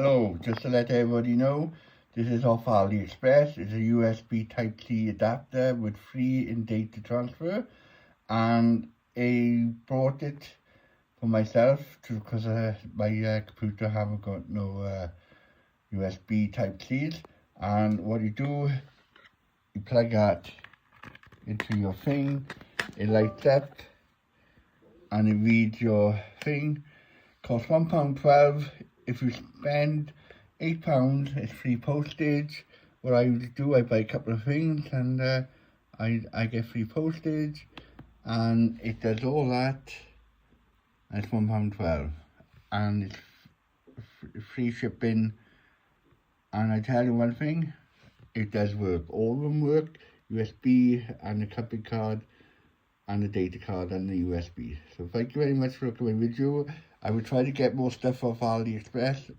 Hello, just to let everybody know, this is off AliEXPRess. It's a USB Type-C adapter with free in data transfer, and I bought it for myself because my computer haven't got no USB Type-C's. And what you do, you plug that into your thing, it lights up and it reads your thing. Costs £1.12. If you spend £8, it's free postage. What I usually do, I buy a couple of things and I get free postage, and it does all that. And it's £1.12, and it's free shipping. And I tell you one thing, it does work. All of them work. USB and the credit card and the data card and the USB. So thank you very much for looking at my video. I will try to get more stuff off AliEXPress.